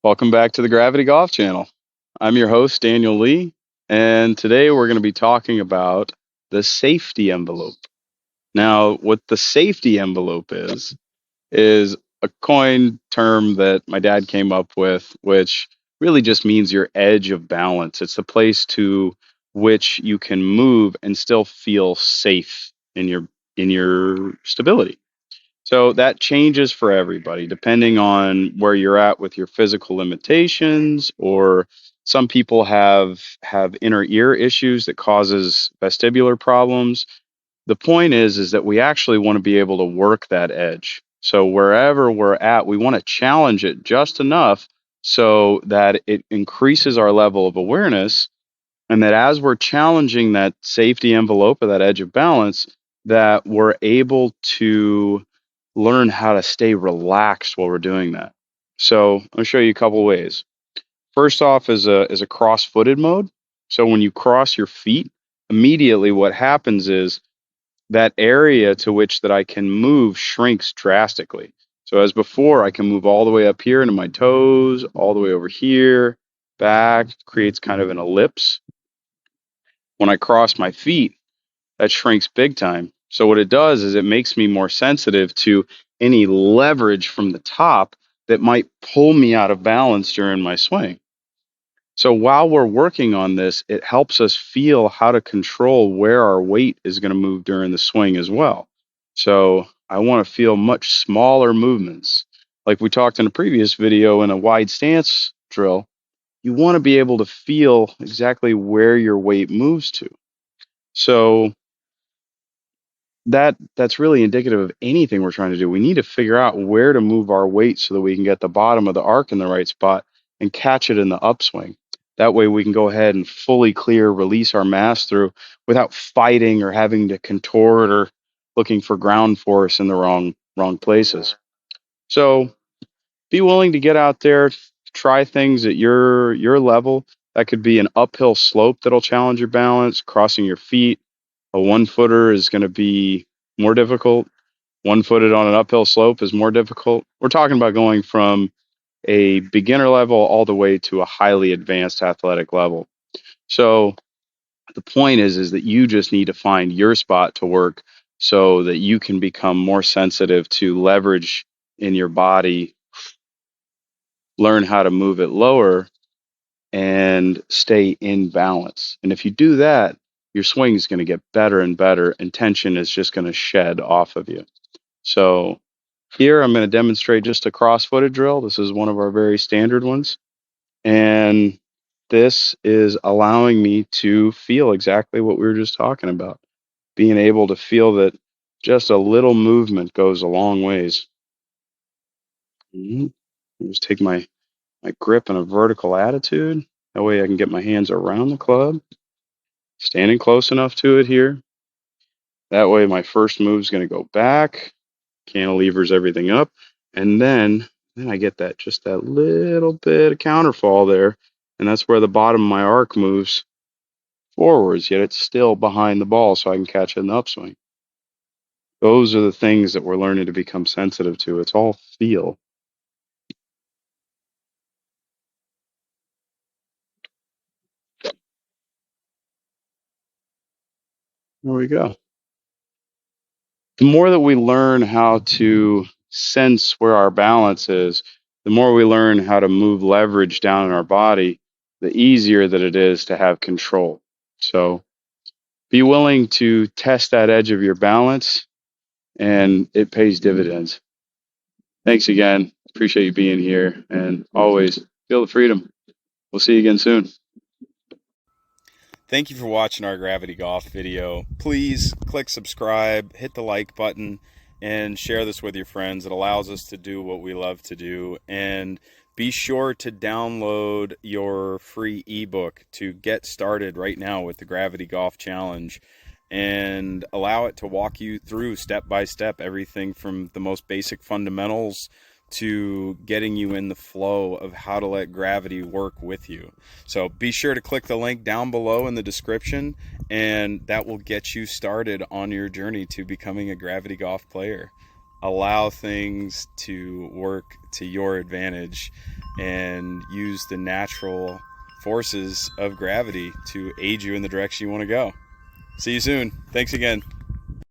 Welcome back to the Gravity Golf Channel. I'm your host, Daniel Lee, and today we're going to be talking about the safety envelope. Now, what the safety envelope is a coined term that my dad came up with, which really just means your edge of balance. It's the place to which you can move and still feel safe in your stability. So that changes for everybody depending on where you're at with your physical limitations, or some people have inner ear issues that causes vestibular problems. The point is that we actually want to be able to work that edge. So wherever we're at, we want to challenge it just enough so that it increases our level of awareness, and that as we're challenging that safety envelope or that edge of balance, that we're able to learn how to stay relaxed while we're doing that. So I'll show you a couple ways. First off is a cross-footed mode. So when you cross your feet, immediately what happens is that area to which that I can move shrinks drastically. So as before, I can move all the way up here into my toes, all the way over here, back, creates kind of an ellipse. When I cross my feet, that shrinks big time. So what it does is it makes me more sensitive to any leverage from the top that might pull me out of balance during my swing. So while we're working on this, it helps us feel how to control where our weight is going to move during the swing as well. So I want to feel much smaller movements. Like we talked in a previous video in a wide stance drill, you want to be able to feel exactly where your weight moves to. So that's really indicative of anything we're trying to do. We need to figure out where to move our weight so that we can get the bottom of the arc in the right spot and catch it in the upswing. That way we can go ahead and fully clear, release our mass through without fighting or having to contort or looking for ground force in the wrong places. So be willing to get out there, try things at your level. That could be an uphill slope that'll challenge your balance, crossing your feet. A 1-footer is going to be more difficult. 1-footed on an uphill slope is more difficult. We're talking about going from a beginner level all the way to a highly advanced athletic level. So the point is that you just need to find your spot to work so that you can become more sensitive to leverage in your body, learn how to move it lower, and stay in balance. And if you do that, your swing is going to get better and better, and tension is just going to shed off of you. So here I'm going to demonstrate just a cross-footed drill. This is one of our very standard ones. And this is allowing me to feel exactly what we were just talking about. Being able to feel that just a little movement goes a long ways. Just take my grip in a vertical attitude. That way I can get my hands around the club, standing close enough to it here. That way my first move is going to go back, cantilevers everything up, and then I get just that little bit of counterfall there, and that's where the bottom of my arc moves forwards, yet it's still behind the ball so I can catch it in the upswing. Those are the things that we're learning to become sensitive to. It's all feel. There we go. The more that we learn how to sense where our balance is, the more we learn how to move leverage down in our body, the easier that it is to have control. So be willing to test that edge of your balance, and it pays dividends. Thanks again. Appreciate you being here, and always feel the freedom. We'll see you again soon. Thank you for watching our Gravity Golf video. Please click subscribe, hit the like button, and share this with your friends. It allows us to do what we love to do. And be sure to download your free ebook to get started right now with the Gravity Golf Challenge, and allow it to walk you through step by step everything from the most basic fundamentals to getting you in the flow of how to let gravity work with you. So be sure to click the link down below in the description, and that will get you started on your journey to becoming a gravity golf player. Allow things to work to your advantage and use the natural forces of gravity to aid you in the direction you want to go. See you soon. Thanks again.